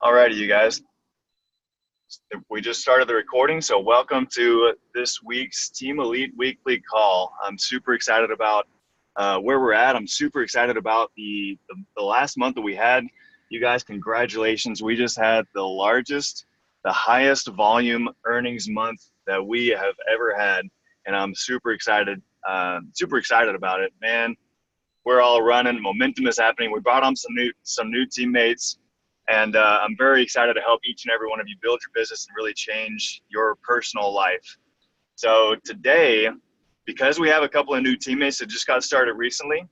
Alrighty, you guys. We just started the recording, so welcome to this week's Team Elite Weekly Call. I'm super excited about where we're at. I'm super excited about the last month that we had. You guys, congratulations. We just had the highest volume earnings month that we have ever had, and I'm super excited about it, man. We're all running. Momentum is happening. We brought on some new teammates. And I'm very excited to help each and every one of you build your business and really change your personal life. So today, because we have a couple of new teammates that just got started recently,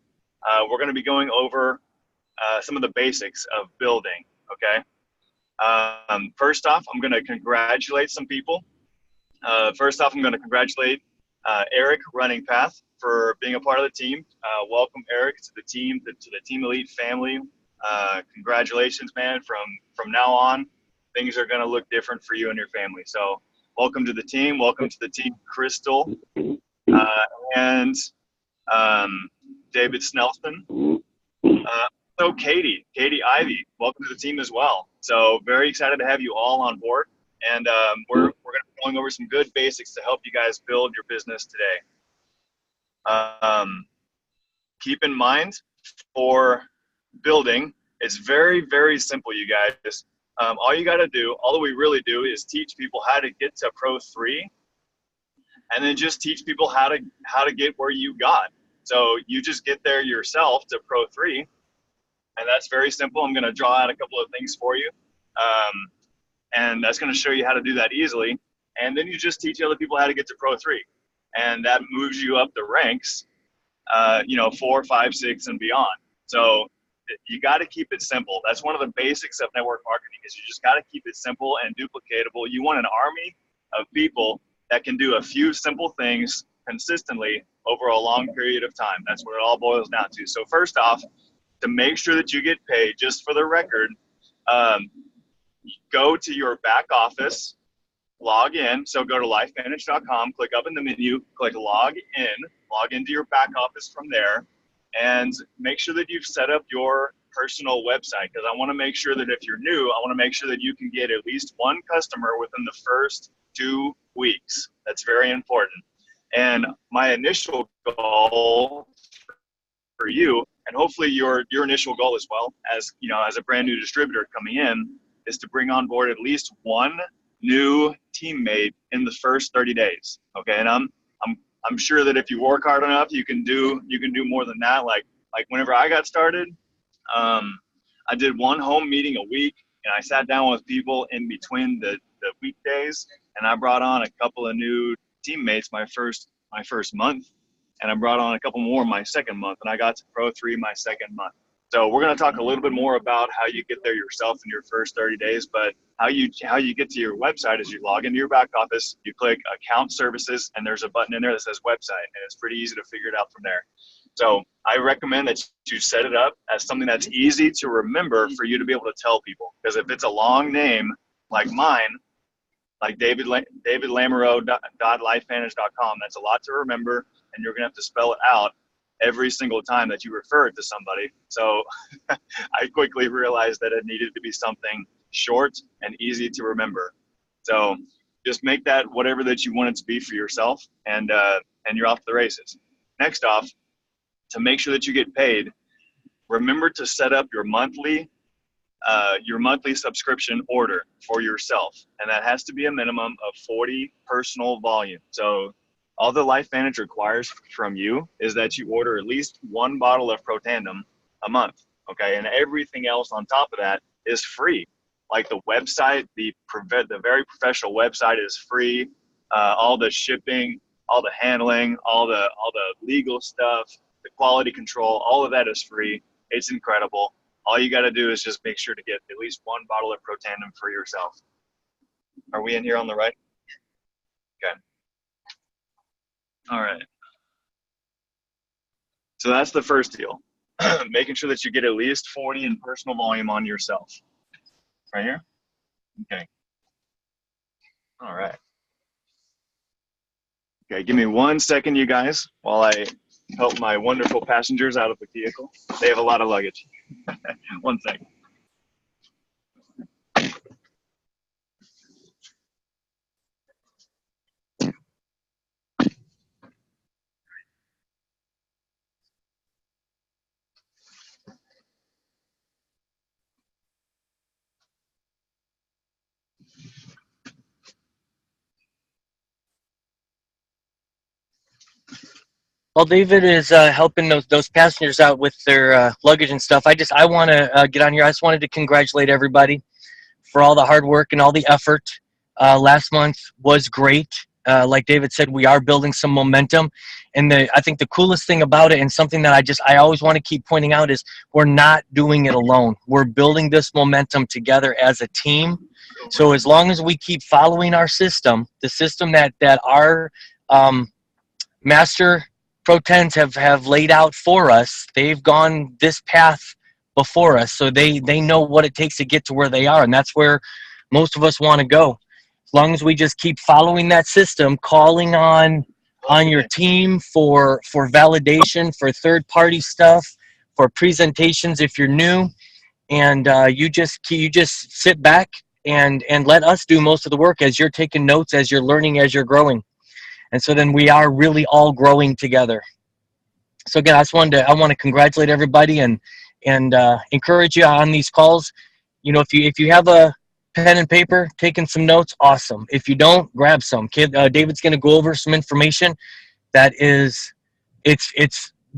we're going to be going over some of the basics of building, okay? First off, I'm going to congratulate some people. First off, I'm going to congratulate Eric Running Path for being a part of the team. Welcome, Eric, to the Team Elite family. Congratulations, man. From now on, things are going to look different for you and your family. So welcome to the team. Welcome to the team, Crystal and David Snelston. So Katie Ivy, welcome to the team as well. So very excited to have you all on board. And we're going to be going over some good basics to help you guys build your business today. Keep in mind for building, it's very, very simple, you guys. All you got to do, all that we really do is teach people how to get to Pro 3 and then just teach people how to get where you got. So you just get there yourself to Pro 3, and that's very simple. I'm going to draw out a couple of things for you, and that's going to show you how to do that easily. And then you just teach other people how to get to Pro 3, and that moves you up the ranks, 4, 5, 6, and beyond. So you got to keep it simple. That's one of the basics of network marketing is you just got to keep it simple and duplicatable. You want an army of people that can do a few simple things consistently over a long period of time. That's what it all boils down to. So first off, to make sure that you get paid, just for the record, go to your back office, log in. So go to lifemanage.com, click up in the menu, click log into your back office from there. And make sure that you've set up your personal website, because I want to make sure that if you're new, I want to make sure that you can get at least one customer within the first 2 weeks. That's very important. And my initial goal for you, and hopefully your initial goal as well, as a brand new distributor coming in, is to bring on board at least one new teammate in the first 30 days. Okay, and I'm sure that if you work hard enough, you can do more than that. Like whenever I got started, I did one home meeting a week, and I sat down with people in between the weekdays, and I brought on a couple of new teammates my first month, and I brought on a couple more my second month, and I got to Pro 3 my second month. So we're going to talk a little bit more about how you get there yourself in your first 30 days, but how you get to your website is you log into your back office, you click account services, and there's a button in there that says website, and it's pretty easy to figure it out from there. So I recommend that you set it up as something that's easy to remember for you to be able to tell people, because if it's a long name like mine, like davidlamoureux.lifemanage.com, that's a lot to remember, and you're going to have to spell it out every single time that you refer it to somebody. So I quickly realized that it needed to be something short and easy to remember. So just make that whatever that you want it to be for yourself, and you're off to the races. Next off, to make sure that you get paid, remember to set up your monthly subscription order for yourself, and that has to be a minimum of 40 personal volume. So all the LifeVantage requires from you is that you order at least one bottle of Protandim a month, okay? And everything else on top of that is free. Like the website, the very professional website is free. All the shipping, all the handling, all the legal stuff, the quality control, all of that is free. It's incredible. All you got to do is just make sure to get at least one bottle of Protandim for yourself. Are we in here on the right? Okay. All right. So that's the first deal. Making sure that you get at least 40 in personal volume on yourself. Right here? Okay. All right. Okay, give me 1 second, you guys, while I help my wonderful passengers out of the vehicle. They have a lot of luggage. 1 second. While David is helping those passengers out with their luggage and stuff, I want to get on here. I just wanted to congratulate everybody for all the hard work and all the effort. Last month was great. Like David said, we are building some momentum, and I think the coolest thing about it, and something that I always want to keep pointing out, is we're not doing it alone. We're building this momentum together as a team. So as long as we keep following our system, the system that our master pro tens have laid out for us, they've gone this path before us, so they know what it takes to get to where they are, and that's where most of us want to go. As long as we just keep following that system, calling on your team for validation, for third party stuff, for presentations if you're new, and you just sit back and let us do most of the work as you're taking notes, as you're learning, as you're growing. And so then we are really all growing together. So again, I want to congratulate everybody and encourage you on these calls. You know, if you have a pen and paper, taking some notes, awesome. If you don't, grab some. David's going to go over some information that is, it's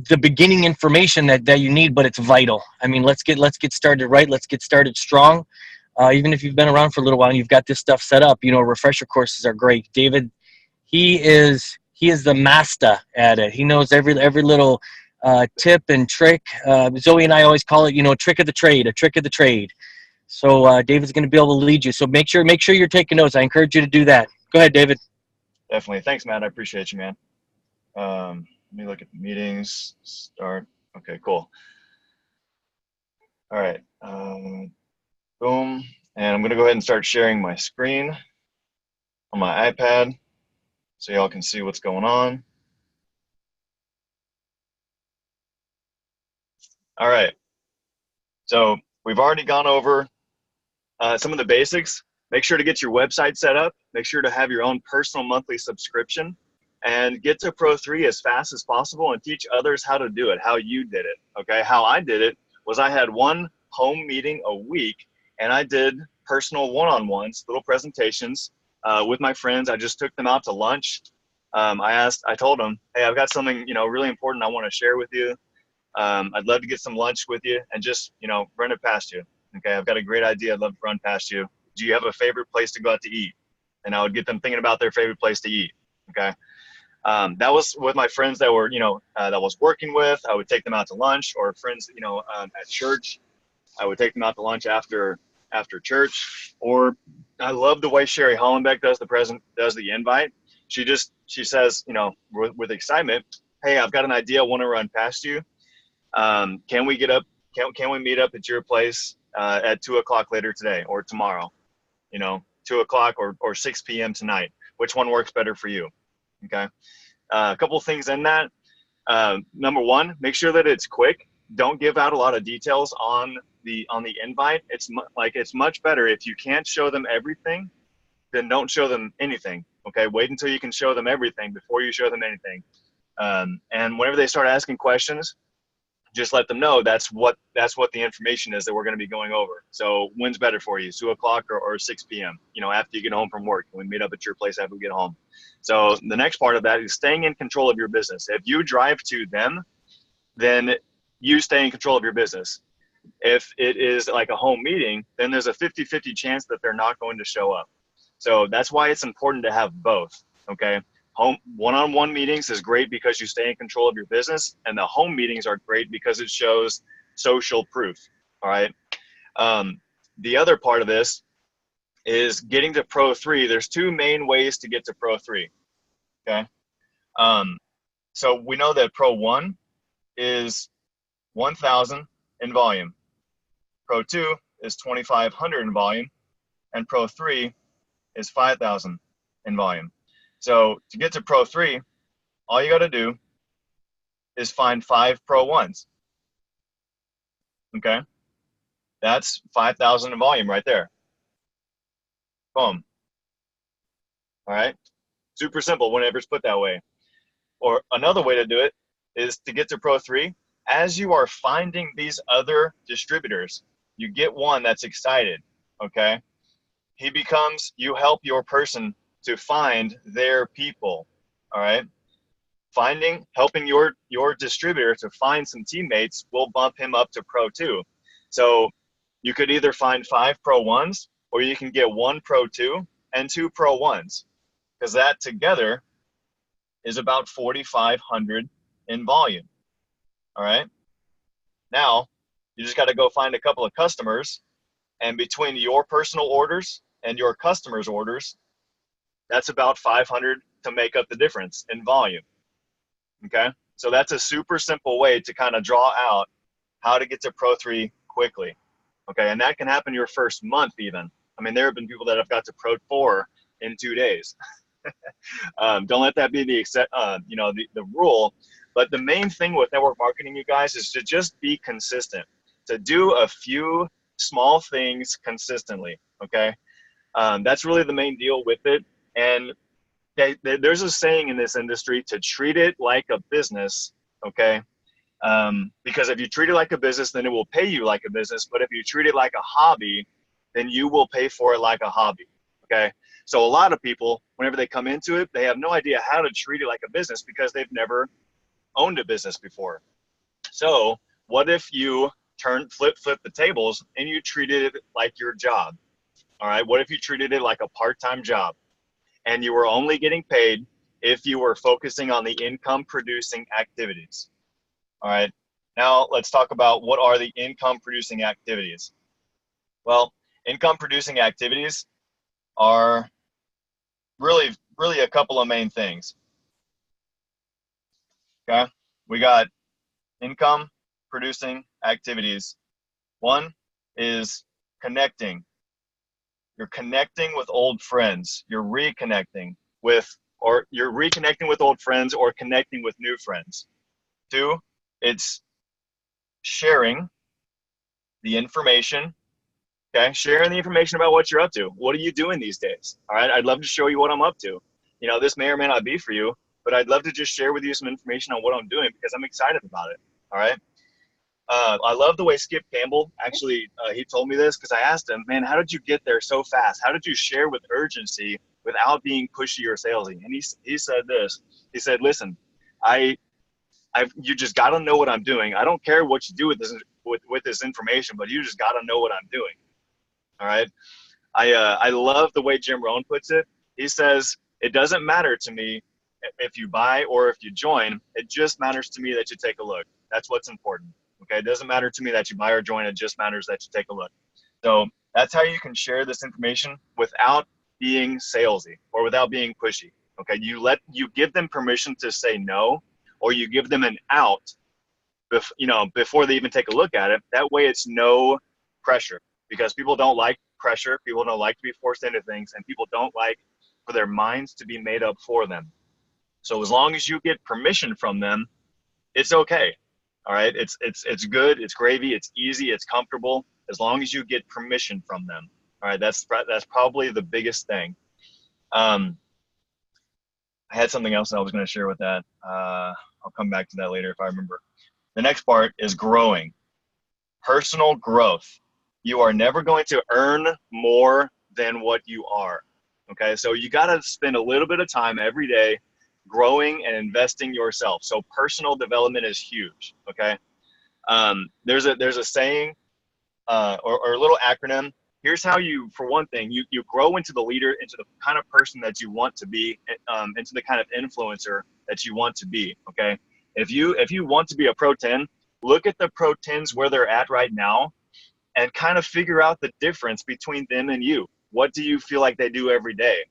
the beginning information that you need, but it's vital. I mean, let's get started right. Let's get started strong. Even if you've been around for a little while and you've got this stuff set up, you know, refresher courses are great. David, he is the master at it. He knows every little tip and trick. Zoe and I always call it, you know, a trick of the trade. So David's going to be able to lead you. So make sure you're taking notes. I encourage you to do that. Go ahead, David. Definitely. Thanks, Matt. I appreciate you, man. Let me look at the meetings. Start. Okay, cool. All right. Boom. And I'm going to go ahead and start sharing my screen on my iPad so y'all can see what's going on. All right. So we've already gone over some of the basics. Make sure to get your website set up. Make sure to have your own personal monthly subscription, and get to Pro 3 as fast as possible and teach others how to do it, how you did it. Okay, how I did it was I had one home meeting a week, and I did personal one-on-ones, little presentations with my friends. I just took them out to lunch. I told them, hey, I've got something, you know, really important I want to share with you. I'd love to get some lunch with you and just, you know, run it past you. Okay, I've got a great idea I'd love to run past you. Do you have a favorite place to go out to eat? And I would get them thinking about their favorite place to eat. Okay. That was with my friends that were, you know, that I was working with. I would take them out to lunch, or friends, you know, at church. I would take them out to lunch after church. Or I love the way Sherry Hollenbeck does the invite. She says, you know, with excitement, hey, I've got an idea I want to run past you. Can we meet up at your place at 2:00 later today or tomorrow? You know, 2:00 or 6 p.m. tonight. Which one works better for you? Okay. A couple of things in that. Number one, make sure that it's quick. Don't give out a lot of details on the invite. It's much better if you can't show them everything, then don't show them anything. Okay. Wait until you can show them everything before you show them anything. And whenever they start asking questions, just let them know that's what the information is that we're going to be going over. So when's better for you, 2:00 or 6 p.m.? You know, after you get home from work, we meet up at your place after we get home. So the next part of that is staying in control of your business. If you drive to them, then you stay in control of your business. If it is like a home meeting, then there's a 50-50 chance that they're not going to show up. So that's why it's important to have both. Okay. Home one-on-one meetings is great because you stay in control of your business, and the home meetings are great because it shows social proof. All right. The other part of this is getting to Pro 3. There's two main ways to get to Pro 3. Okay. So we know that Pro 1 is 1,000 in volume. Pro 2 is 2,500 in volume, and Pro 3 is 5,000 in volume. So to get to Pro 3, all you got to do is find 5 Pro 1s. Okay? That's 5,000 in volume right there. Boom. All right? Super simple whenever it's put that way. Or another way to do it is to get to Pro 3. As you are finding these other distributors, you get one that's excited. Okay? you help your person to find their people. All right. Helping your distributor to find some teammates will bump him up to Pro 2. So you could either find 5 Pro 1s, or you can get 1 Pro 2 and 2 Pro 1s, because that together is about 4,500 in volume. All right. Now you just got to go find a couple of customers, and between your personal orders and your customers' orders, that's about 500 to make up the difference in volume. Okay, so that's a super simple way to kind of draw out how to get to Pro 3 quickly. Okay, and that can happen your first month even. I mean, there have been people that have got to Pro 4 in 2 days. Don't let that be the rule. But the main thing with network marketing, you guys, is to just be consistent, to do a few small things consistently. Okay, that's really the main deal with it. And there's a saying in this industry to treat it like a business, okay? Because if you treat it like a business, then it will pay you like a business. But if you treat it like a hobby, then you will pay for it like a hobby, okay? So a lot of people, whenever they come into it, they have no idea how to treat it like a business because they've never owned a business before. So what if you flip the tables and you treated it like your job? All right, what if you treated it like a part-time job, and you were only getting paid if you were focusing on the income producing activities? All right, now let's talk about what are the income producing activities. Well, income producing activities are really a couple of main things. Okay, we got income producing activities. One is connecting. You're connecting with old friends. You're reconnecting with old friends or connecting with new friends. 2, it's sharing the information. Okay, sharing the information about what you're up to. What are you doing these days? All right, I'd love to show you what I'm up to. You know, this may or may not be for you, but I'd love to just share with you some information on what I'm doing because I'm excited about it. All right. I love the way Skip Campbell actually, he told me this because I asked him, man, how did you get there so fast? How did you share with urgency without being pushy or salesy? And he said this. He said, listen, you just got to know what I'm doing. I don't care what you do with this information, but you just got to know what I'm doing. All right. I love the way Jim Rohn puts it. He says, it doesn't matter to me if you buy or if you join. It just matters to me that you take a look. That's what's important. Okay, it doesn't matter to me that you buy or join. It just matters that you take a look. So that's how you can share this information without being salesy or without being pushy. Okay, you give them permission to say no, or you give them an out, before they even take a look at it. That way, it's no pressure, because people don't like pressure. People don't like to be forced into things, and people don't like for their minds to be made up for them. So as long as you get permission from them, it's okay. All right, it's good, it's gravy, it's easy, it's comfortable, as long as you get permission from them. All right, that's probably the biggest thing. I had something else that I was going to share with that. I'll come back to that later if I remember. The next part is growing. Personal growth. You are never going to earn more than what you are. Okay, so you got to spend a little bit of time every day growing and investing yourself. So personal development is huge. Okay. There's a saying, or a little acronym. Here's how for one thing, you grow into the leader, into the kind of person that you want to be, into the kind of influencer that you want to be. Okay. If you want to be a Pro 10, look at the Pro 10s where they're at right now and kind of figure out the difference between them and you. What do you feel like they do every day?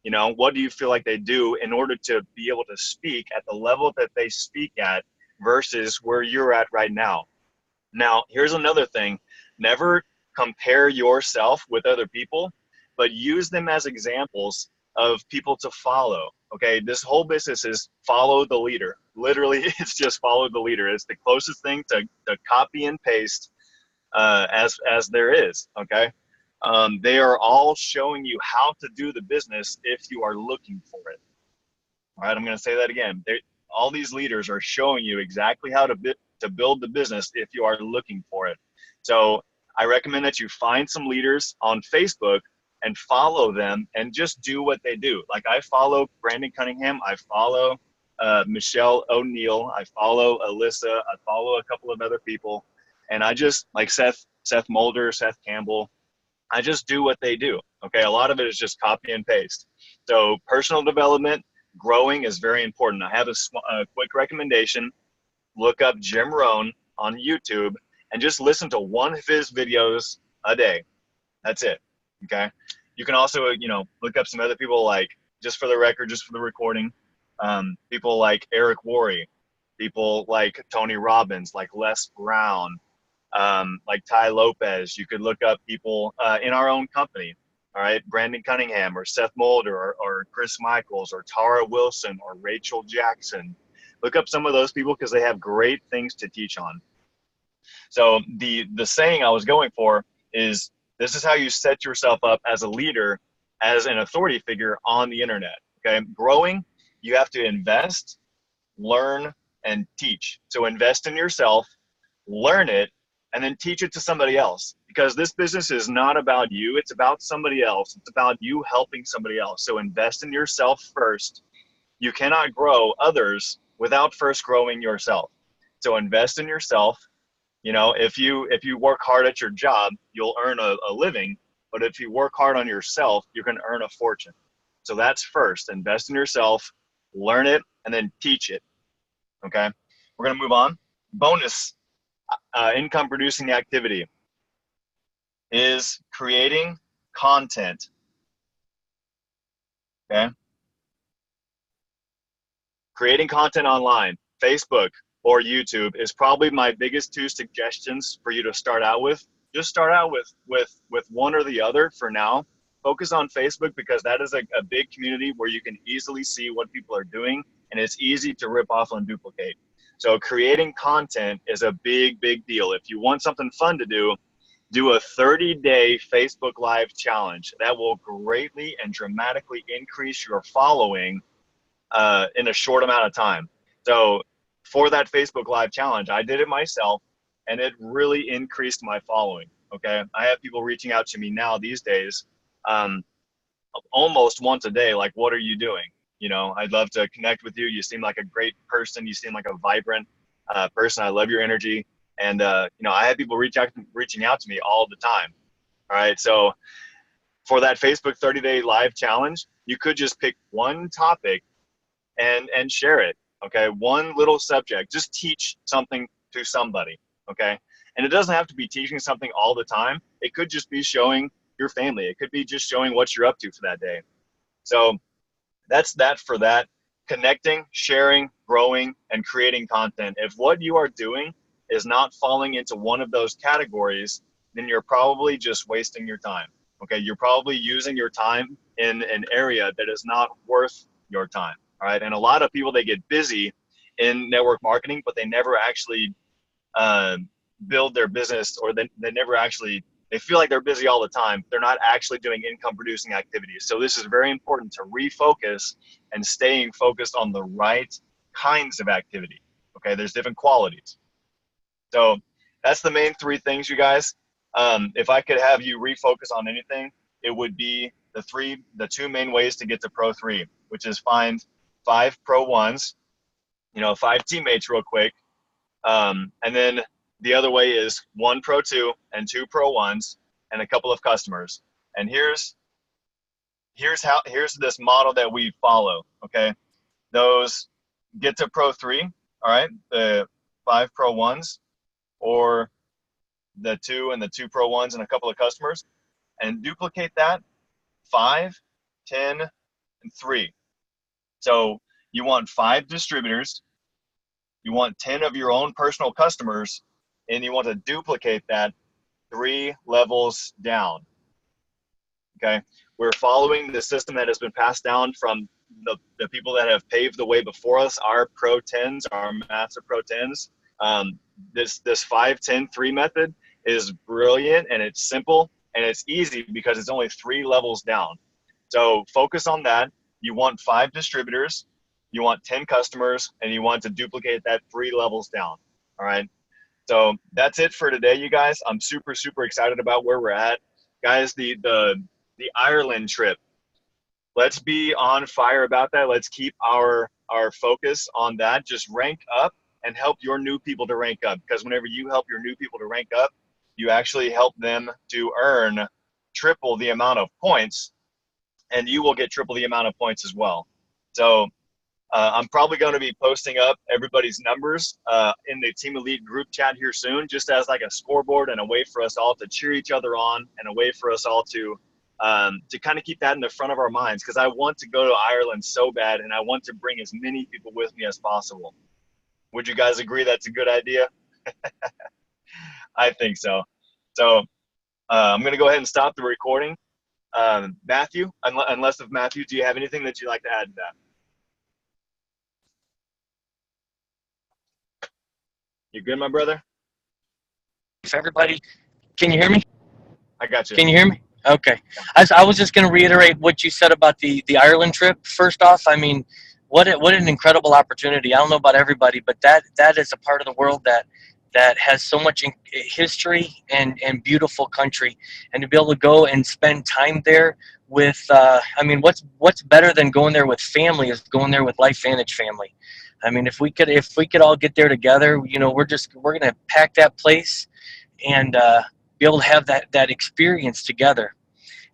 What do you feel like they do in order to be able to speak at the level that they speak at versus where you're at right now? Now, here's another thing. Never compare yourself with other people, but use them as examples of people to follow. Okay, this whole business is follow the leader. Literally, it's just follow the leader. It's the closest thing to copy and paste as there is. Okay. They are all showing you how to do the business if you are looking for it. All right, I'm going to say that again. All these leaders are showing you exactly how to build the business if you are looking for it. So I recommend that you find some leaders on Facebook and follow them and just do what they do. Like I follow Brandon Cunningham. I follow Michelle O'Neill. I follow Alyssa. I follow a couple of other people. And I just like Seth Mulder, Seth Campbell. I just do what they do. Okay. A lot of it is just copy and paste. So personal development, growing is very important. I have a quick recommendation. Look up Jim Rohn on YouTube and just listen to one of his videos a day. That's it. Okay. You can also, look up some other people, like, just for the record, just for the recording, people like Eric Worre, people like Tony Robbins, like Les Brown, like Ty Lopez. You could look up people in our own company. All right. Brandon Cunningham or Seth Mulder or Chris Michaels or Tara Wilson or Rachel Jackson. Look up some of those people because they have great things to teach on. So the saying I was going for is, this is how you set yourself up as a leader, as an authority figure on the internet. Okay. Growing, you have to invest, learn, and teach. So invest in yourself, learn it, and then teach it to somebody else, because this business is not about you. It's about somebody else. It's about you helping somebody else. So invest in yourself first. You cannot grow others without first growing yourself. So invest in yourself. If you work hard at your job, you'll earn a living. But if you work hard on yourself, you're going to earn a fortune. So that's first. Invest in yourself, learn it, and then teach it. Okay. We're going to move on. Bonus income producing activity is creating content. Okay. Creating content online, Facebook or YouTube, is probably my biggest two suggestions for you to start out with. Just start out with one or the other for now. Focus on Facebook because that is a big community where you can easily see what people are doing, and it's easy to rip off and duplicate. So creating content is a big, big deal. If you want something fun to do a 30-day Facebook Live challenge. That will greatly and dramatically increase your following in a short amount of time. So for that Facebook Live challenge, I did it myself, and it really increased my following. Okay. I have people reaching out to me now these days, almost once a day. Like, what are you doing? I'd love to connect with you. You seem like a great person. You seem like a vibrant person. I love your energy. And, I have people reaching out to me all the time. All right. So for that Facebook 30-day live challenge, you could just pick one topic and share it. Okay. One little subject, just teach something to somebody. Okay. And it doesn't have to be teaching something all the time. It could just be showing your family. It could be just showing what you're up to for that day. So that's that for that. Connecting, sharing, growing, and creating content. If what you are doing is not falling into one of those categories, then you're probably just wasting your time. Okay. You're probably using your time in an area that is not worth your time. All right. And a lot of people, they get busy in network marketing, but they never actually build their business, or they never actually, they feel like they're busy all the time. They're not actually doing income producing activities. So this is very important to refocus and staying focused on the right kinds of activity. Okay. There's different qualities. So that's the main three things, you guys. If I could have you refocus on anything, it would be the two main ways to get to Pro 3, which is find 5 Pro 1s, 5 teammates real quick. And then the other way is 1 Pro 2 and 2 Pro 1s and a couple of customers. And here's this model that we follow. Okay. Those get to Pro 3. All right. The 5 Pro 1s, or the 2 and the 2 Pro 1s and a couple of customers, and duplicate that 5, 10, and 3. So you want 5 distributors, you want 10 of your own personal customers, and you want to duplicate that 3 levels down. Okay. We're following the system that has been passed down from the people that have paved the way before us, our Pro 10s, our Master Pro 10s. This 5, 10, 3 method is brilliant, and it's simple, and it's easy because it's only 3 levels down. So focus on that. You want 5 distributors, you want 10 customers, and you want to duplicate that 3 levels down. All right. So that's it for today, you guys. I'm super, super excited about where we're at. Guys, the the Ireland trip. Let's be on fire about that. Let's keep our focus on that. Just rank up and help your new people to rank up, because whenever you help your new people to rank up, you actually help them to earn triple the amount of points, and you will get triple the amount of points as well. So I'm probably going to be posting up everybody's numbers in the Team Elite group chat here soon, just as like a scoreboard and a way for us all to cheer each other on, and a way for us all to kind of keep that in the front of our minds, because I want to go to Ireland so bad, and I want to bring as many people with me as possible. Would you guys agree that's a good idea? I think so. So I'm going to go ahead and stop the recording. Matthew, unless of Matthew, do you have anything that you'd like to add to that? You good, my brother? If everybody, can you hear me? I got you. Can you hear me? Okay. I was just going to reiterate what you said about the Ireland trip. First off, I mean, what an incredible opportunity. I don't know about everybody, but that is a part of the world that has so much history and beautiful country, and to be able to go and spend time there with, I mean, what's better than going there with family is going there with LifeVantage family. I mean, if we could all get there together, you know, we're going to pack that place and be able to have that experience together.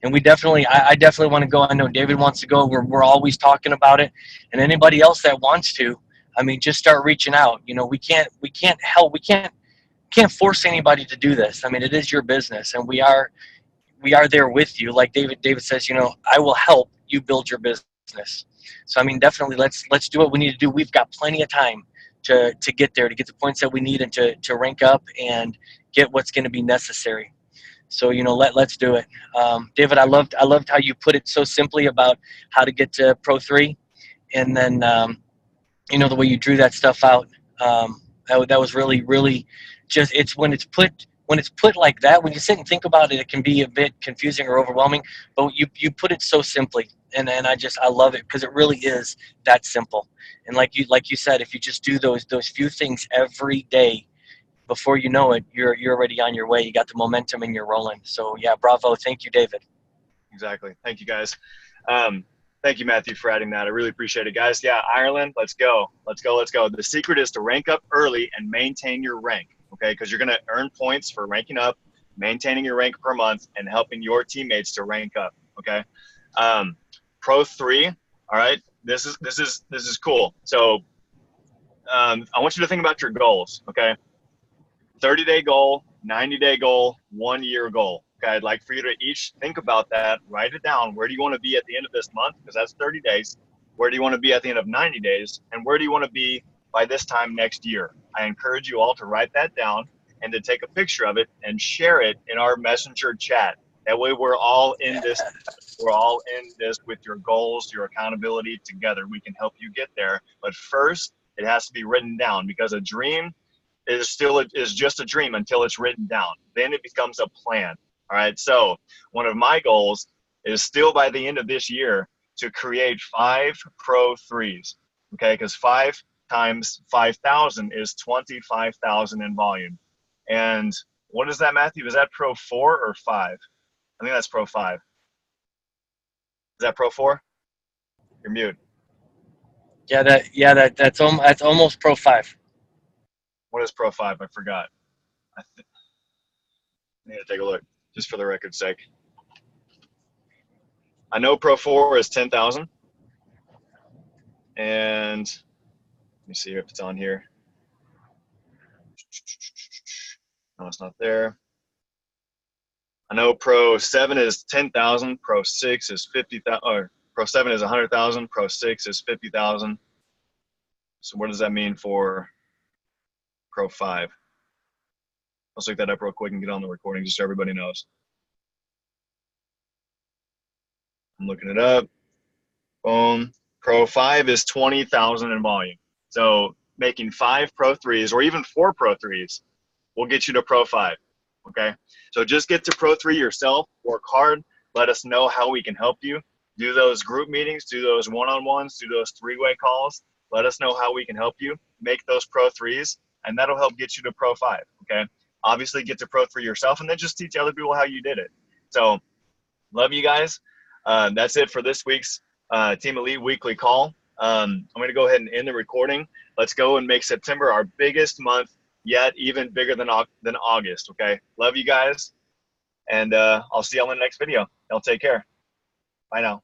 And we definitely, I definitely want to go. I know David wants to go. We're always talking about it, and anybody else that wants to, I mean, just start reaching out. You know, we can't force anybody to do this. I mean, it is your business, and we are there with you. Like David says, you know, I will help you build your business. So I mean, definitely let's do what we need to do. We've got plenty of time to get there, to get the points that we need, and to rank up and get what's going to be necessary. So, you know, let's do it. David, I loved how you put it so simply about how to get to Pro 3, and then you know, the way you drew that stuff out. That was really just, it's when it's put like that, when you sit and think about it, it can be a bit confusing or overwhelming, but you put it so simply, and I love it, because it really is that simple. And like you said, if you just do those few things every day, before you know it, you're already on your way. You got the momentum and you're rolling. So yeah, bravo. Thank you, David. Exactly. Thank you, guys. Thank you, Matthew, for adding that. I really appreciate it, guys. Yeah, Ireland, let's go. The secret is to rank up early and maintain your rank, okay? Because you're going to earn points for ranking up, maintaining your rank per month, and helping your teammates to rank up, okay? Pro 3, all right? This is cool. So I want you to think about your goals, okay? 30-day goal, 90-day goal, 1-year goal. Okay, I'd like for you to each think about that, write it down. Where do you want to be at the end of this month? Because that's 30 days. Where do you want to be at the end of 90 days? And where do you want to be by this time next year? I encourage you all to write that down and to take a picture of it and share it in our messenger chat. That way we're all in this. We're all in this with your goals, your accountability together. We can help you get there. But first, it has to be written down, because a dream is just a dream until it's written down. Then it becomes a plan. All right. So one of my goals is still by the end of this year to create 5 Pro 3s. Okay. Because 5 times 5,000 is 25,000 in volume. And what is that, Matthew? Is that Pro 4 or 5? I think that's Pro 5. Is that Pro 4? You're mute. Yeah, that's almost Pro 5. What is Pro 5? I forgot. I need to take a look, just for the record's sake. I know Pro 4 is 10,000. And let me see if it's on here. No, it's not there. I know Pro 7 is 10,000. Pro 6 is 50,000. Or Pro 7 is 100,000. Pro 6 is 50,000. So what does that mean for Pro 5? Let's look that up real quick and get on the recording just so everybody knows. I'm looking it up. Boom. Pro 5 is 20,000 in volume. So making 5 Pro 3s or even 4 Pro 3s will get you to Pro 5. Okay? So just get to Pro 3 yourself. Work hard. Let us know how we can help you. Do those group meetings. Do those one-on-ones. Do those 3-way calls. Let us know how we can help you. Make those Pro 3s, and that'll help get you to Pro 5. Okay? Obviously, get to Pro 3 yourself, and then just teach other people how you did it. So Love you guys. That's it for this week's Team Elite Weekly Call. I'm going to go ahead and end the recording. Let's go and make September our biggest month yet, even bigger than August, okay? Love you guys, and I'll see you on the next video. Y'all take care. Bye now.